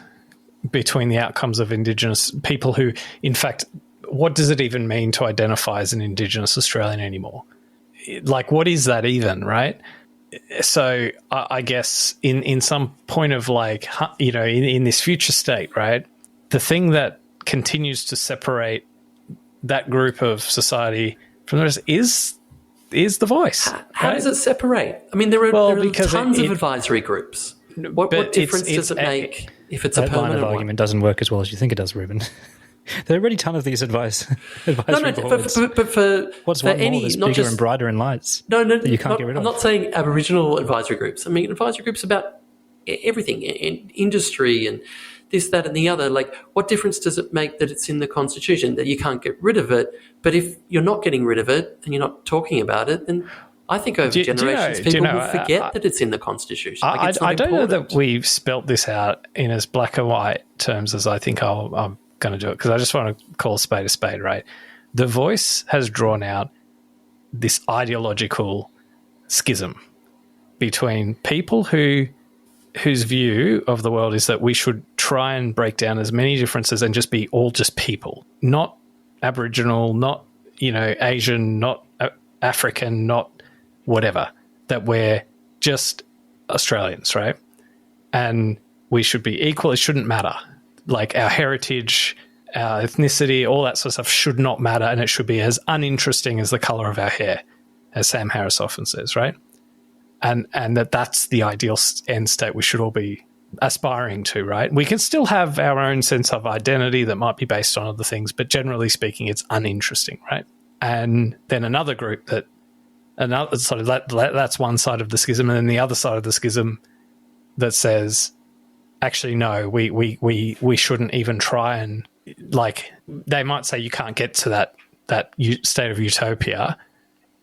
between the outcomes of Indigenous people who, in fact, what does it even mean to identify as an Indigenous Australian anymore? Like, what is that even, right? So I guess in some point of like, in this future state, right, the thing that continues to separate that group of society from the rest is the voice. How does it separate? I mean, there are tons of advisory groups. What difference does it make if it's a permanent line of argument doesn't work as well as you think it does, Reuben. There are already a ton of these advisory boards. But for what's for one any, more that's not bigger just, and brighter in lights that you can't get rid of? I'm not saying Aboriginal advisory groups. I mean advisory groups about everything, in industry and this, that, and the other. Like, what difference does it make that it's in the Constitution, that you can't get rid of it? But if you're not getting rid of it and you're not talking about it, then I think over generations people will forget that it's in the Constitution. I don't know that we've spelt this out in as black and white terms as I think I'm going to do it, because I just want to call a spade, right? The voice has drawn out this ideological schism between people whose view of the world is that we should try and break down as many differences and just be all just people, not Aboriginal, not Asian, not African, not whatever, that we're just Australians, right? And we should be equal. It shouldn't matter. Like, our heritage, our ethnicity, all that sort of stuff should not matter, and it should be as uninteresting as the colour of our hair, as Sam Harris often says, right? And that's the ideal end state we should all be aspiring to, right? We can still have our own sense of identity that might be based on other things, but generally speaking, it's uninteresting, right? And then another group that's one side of the schism, and then the other side of the schism that says, actually, no, we shouldn't even try, and like, they might say you can't get to that state of utopia,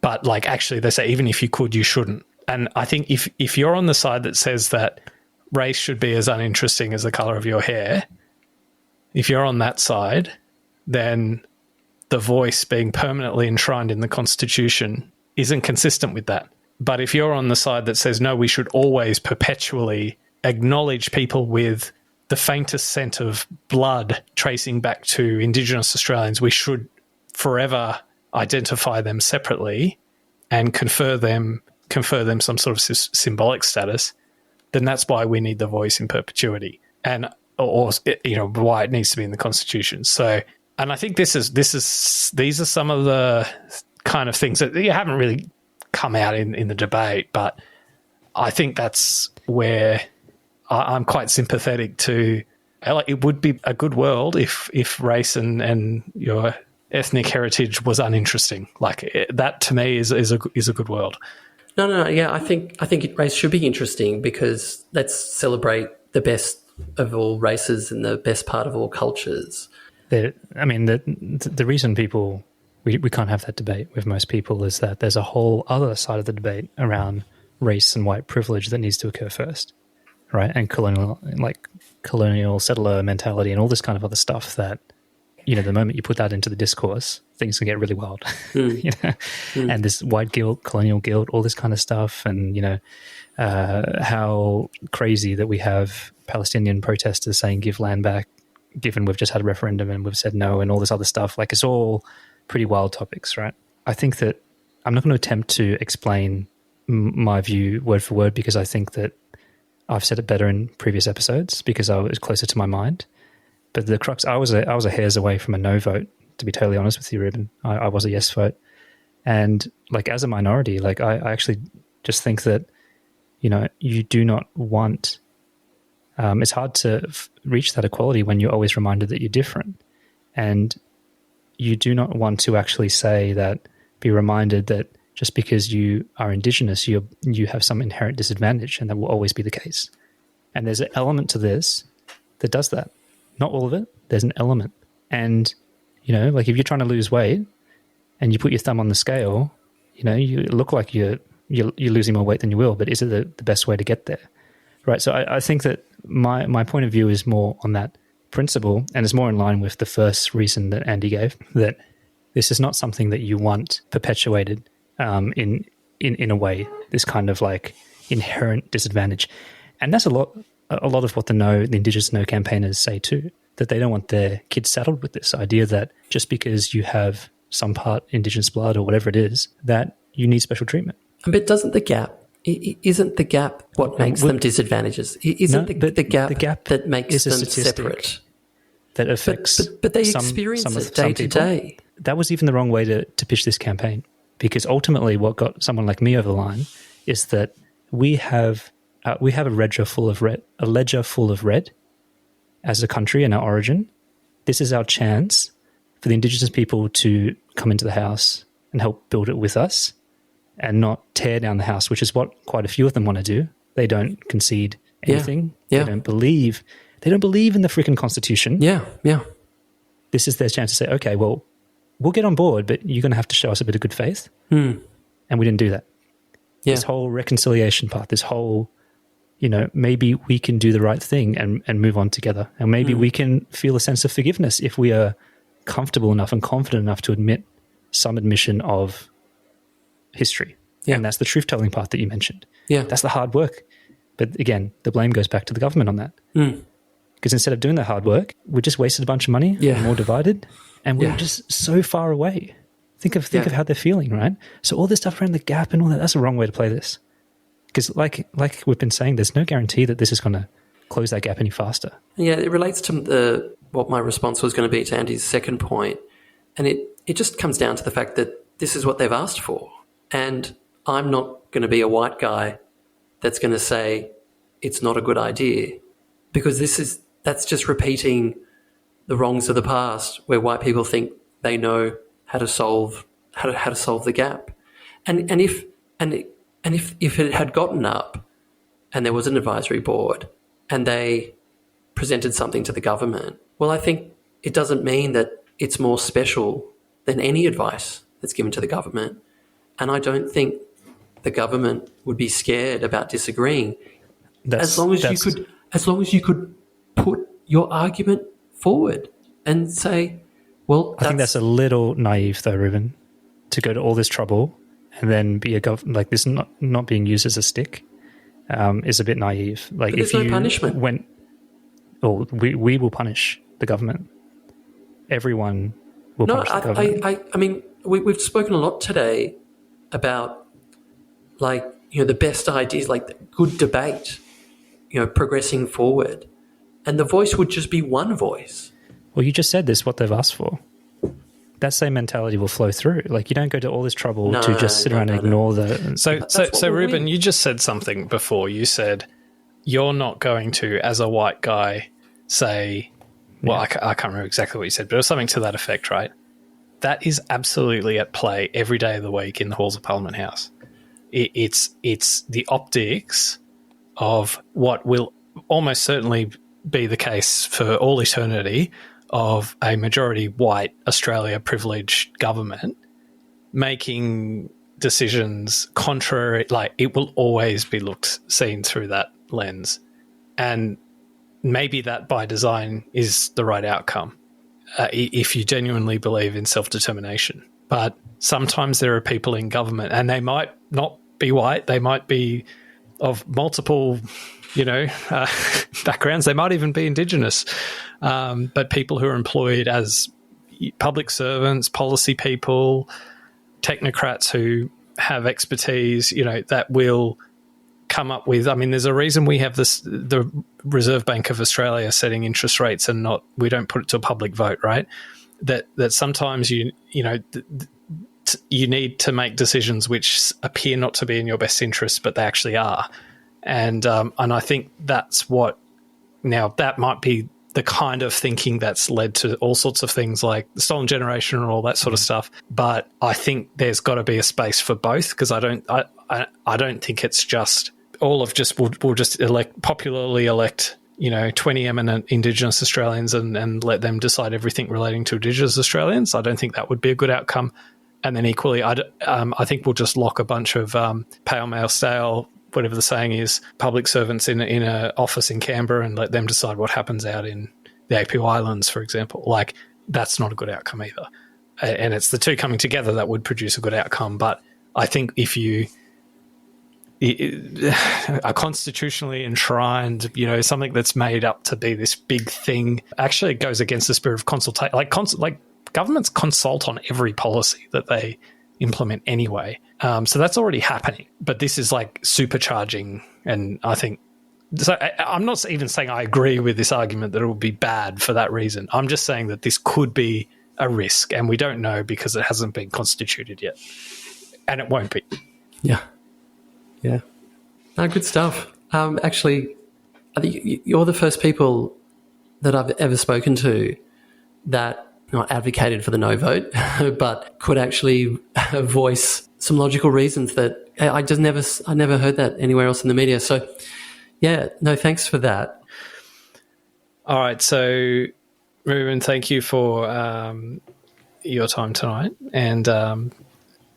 but like, actually they say even if you could, you shouldn't. And I think if you're on the side that says that race should be as uninteresting as the colour of your hair, if you're on that side, then the voice being permanently enshrined in the Constitution isn't consistent with that. But if you're on the side that says, no, we should always perpetually acknowledge people with the faintest scent of blood tracing back to Indigenous Australians, we should forever identify them separately and confer them some sort of symbolic status, then that's why we need the voice in perpetuity, and or why it needs to be in the Constitution. So, and I think these are some of the kind of things that you haven't really come out in the debate, but I think that's where I'm quite sympathetic to. Like, it would be a good world if race and your ethnic heritage was uninteresting. Like, that to me is a good world. No. Yeah, I think race should be interesting, because let's celebrate the best of all races and the best part of all cultures. The reason we can't have that debate with most people is that there's a whole other side of the debate around race and white privilege that needs to occur first, right? And colonial, like colonial settler mentality and all this kind of other stuff that, you know, the moment you put that into the discourse, things can get really wild. You know? And this white guilt, colonial guilt, all this kind of stuff, and, you know, how crazy that we have Palestinian protesters saying give land back, given we've just had a referendum and we've said no, and all this other stuff. Like, it's all pretty wild topics, right? I think that I'm not going to attempt to explain my view word for word, because I think that I've said it better in previous episodes because I was closer to my mind. But the crux, I was a hair's away from a no vote, to be totally honest with you, Reuben. I was a yes vote. And like, as a minority, like I actually just think that, you know, you do not want, it's hard to reach that equality when you're always reminded that you're different. And you do not want to actually say that, be reminded that just because you are indigenous, you have some inherent disadvantage, and that will always be the case. And there's an element to this that does that. Not all of it. There's an element. And, you know, like if you're trying to lose weight and you put your thumb on the scale, you know, you look like you're losing more weight than you will, but is it the best way to get there? Right. So I think that my point of view is more on that principle, and is more in line with the first reason that Andy gave, that this is not something that you want perpetuated in a way, this kind of like inherent disadvantage. And that's a lot of what the Indigenous No campaigners say too, that they don't want their kids saddled with this idea that just because you have some part Indigenous blood or whatever it is, that you need special treatment. But isn't the gap what makes them disadvantages? Isn't the gap that makes them separate? That affects but they experience it day to day. That was even the wrong way to pitch this campaign, because ultimately what got someone like me over the line is that we have a ledger full of red as a country and our origin. This is our chance for the Indigenous people to come into the house and help build it with us, and not tear down the house, which is what quite a few of them want to do. They don't concede anything. Yeah. They don't believe in the freaking Constitution. Yeah. This is their chance to say, okay, well, we'll get on board, but you're going to have to show us a bit of good faith. And we didn't do that. Yeah. This whole reconciliation part, this whole, you know, maybe we can do the right thing and move on together. And maybe we can feel a sense of forgiveness if we are comfortable enough and confident enough to admit some admission of history. Yeah. And that's the truth-telling part that you mentioned. Yeah. That's the hard work. But again, the blame goes back to the government on that. Because instead of doing the hard work, we just wasted a bunch of money, we're more divided, and we're just so far away. Think of how they're feeling, right? So all this stuff around the gap and all that, that's the wrong way to play this. Because like we've been saying, there's no guarantee that this is going to close that gap any faster. Yeah, it relates to what my response was going to be to Andy's second point. And it just comes down to the fact that this is what they've asked for. And I'm not going to be a white guy that's going to say it's not a good idea, because that's just repeating the wrongs of the past, where white people think they know how to solve the gap. And if it had gotten up and there was an advisory board and they presented something to the government, well, I think it doesn't mean that it's more special than any advice that's given to the government. And I don't think the government would be scared about disagreeing, as long as you could put your argument forward and say, well, I think that's a little naive though, Reuben, to go to all this trouble and then be like this not being used as a stick is a bit naive. Like, but there's no punishment. We will punish the government. Everyone will punish the government. I mean, we've spoken a lot today about, like, you know, the best ideas, like the good debate, you know, progressing forward. And the voice would just be one voice. Well, you just said this, what they've asked for. That same mentality will flow through. Like, you don't go to all this trouble to just sit around and ignore the... So Reuben, you just said something before. You said you're not going to, as a white guy, say... Well, I can't remember exactly what you said, but it was something to that effect, right? That is absolutely at play every day of the week in the halls of Parliament House. It's the optics of what will almost certainly be the case for all eternity of a majority white Australia privileged government making decisions contrary, like it will always be seen through that lens. And maybe that by design is the right outcome if you genuinely believe in self-determination. But sometimes there are people in government, and they might not be white, they might be of multiple, backgrounds, they might even be indigenous, but people who are employed as public servants, policy people, technocrats who have expertise, that will come up with, there's a reason we have the Reserve Bank of Australia setting interest rates and we don't put it to a public vote, right? That sometimes you need to make decisions which appear not to be in your best interest, but they actually are. And I think that's what, now that might be the kind of thinking that's led to all sorts of things like the stolen generation and all that sort of stuff. But I think there's got to be a space for both, because I don't think it's just all of just we'll just popularly elect 20 eminent Indigenous Australians and let them decide everything relating to Indigenous Australians. I don't think that would be a good outcome. And then equally, I think we'll just lock a bunch of pale male stale, whatever the saying is, public servants in an office in Canberra and let them decide what happens out in the API Islands, for example. Like, that's not a good outcome either. And it's the two coming together that would produce a good outcome. But I think if you are constitutionally enshrined, something that's made up to be this big thing, actually it goes against the spirit of consultation. Like governments consult on every policy that they implement anyway. So that's already happening. But this is like supercharging, and I think so. I'm not even saying I agree with this argument that it will be bad for that reason. I'm just saying that this could be a risk, and we don't know because it hasn't been constituted yet, and it won't be. Yeah. Good stuff. Actually, I think you're the first people that I've ever spoken to that not advocated for the no vote, but could actually voice some logical reasons that I never heard that anywhere else in the media. So, yeah, no, thanks for that. All right, so Reuben, thank you for your time tonight, and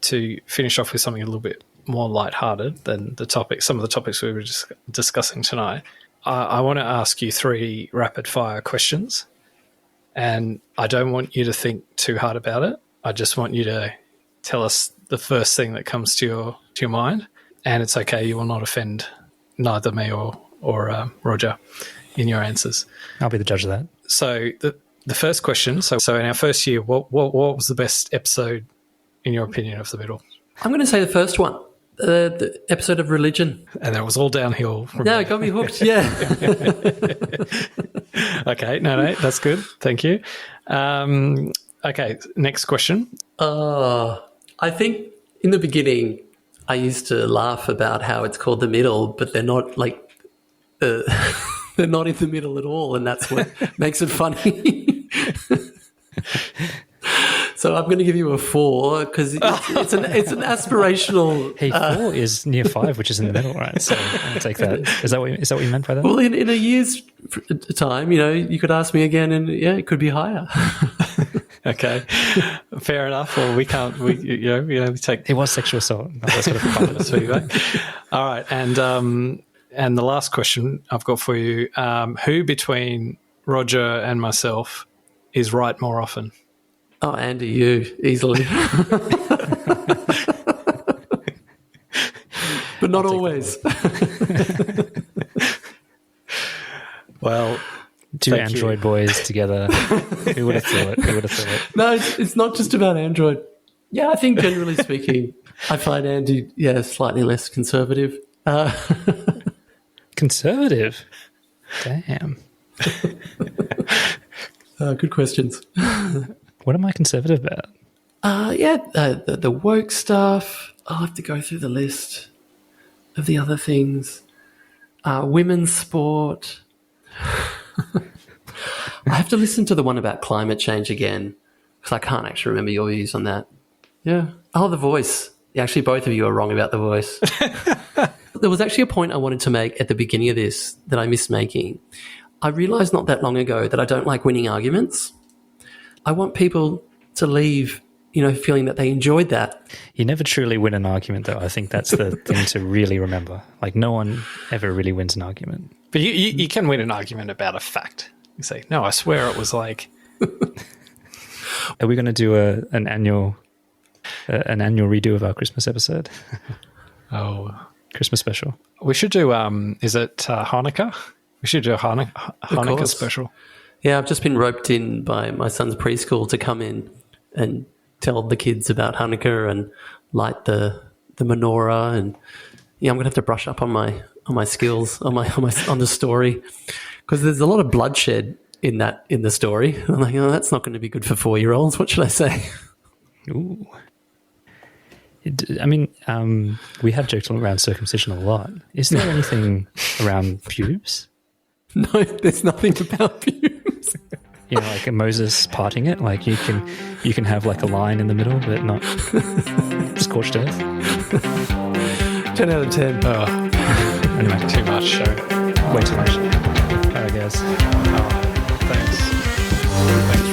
to finish off with something a little bit more lighthearted than some of the topics we were just discussing tonight. I want to ask you 3 rapid-fire questions, and I don't want you to think too hard about it. I just want you to tell us the first thing that comes to your mind, and it's okay. You will not offend neither me or Roger in your answers. I'll be the judge of that. So the first question. So in our first year, what was the best episode in your opinion of The Middle? I'm going to say the first one. The episode of religion. And it was all downhill from there. It got me hooked, yeah. Okay, no, that's good. Thank you. Okay, next question. I think in the beginning I used to laugh about how it's called The Middle, but they're not they're not in the middle at all, and that's what makes it funny. So I'm going to give you a 4 because it's an aspirational. Hey, 4 is near 5, which is in the middle, right? So I'll take that. Is that what you meant by that? Well, in a year's time, you could ask me again, and it could be higher. Okay, fair enough. Well, we can't. We take. It was sexual assault. That's got to be feedback. All right, and the last question I've got for you: who between Roger and myself is right more often? Oh, Andy, you, easily. But not always. Well, two Android boys together. Who would have thought it? No, it's not just about Android. Yeah, I think generally speaking, I find Andy, slightly less conservative. Conservative? Damn. Good questions. What am I conservative about? The woke stuff. I'll have to go through the list of the other things. Women's sport. I have to listen to the one about climate change again because I can't actually remember your views on that. Yeah. Oh, The Voice. Actually, both of you are wrong about The Voice. There was actually a point I wanted to make at the beginning of this that I missed making. I realised not that long ago that I don't like winning arguments. I want people to leave, feeling that they enjoyed that. You never truly win an argument, though. I think that's the thing to really remember. Like, no one ever really wins an argument. But you can win an argument about a fact. You say, no, I swear it was like... Are we going to do an annual redo of our Christmas episode? Oh, Christmas special. we should do, is it Hanukkah? We should do a Hanukkah course. special. Yeah, I've just been roped in by my son's preschool to come in and tell the kids about Hanukkah and light the menorah, and I'm going to have to brush up on my skills on the story, because there's a lot of bloodshed in the story. I'm like, that's not going to be good for 4-year-olds. What should I say? Ooh. We have joked around circumcision a lot. Is there anything around pubes? No, there's nothing about pubes. Like Moses parting it. Like you can have like a line in the middle, but not scorched earth. 10 out of 10. Anyway, too much show. Way too much. All right, guys. Thanks.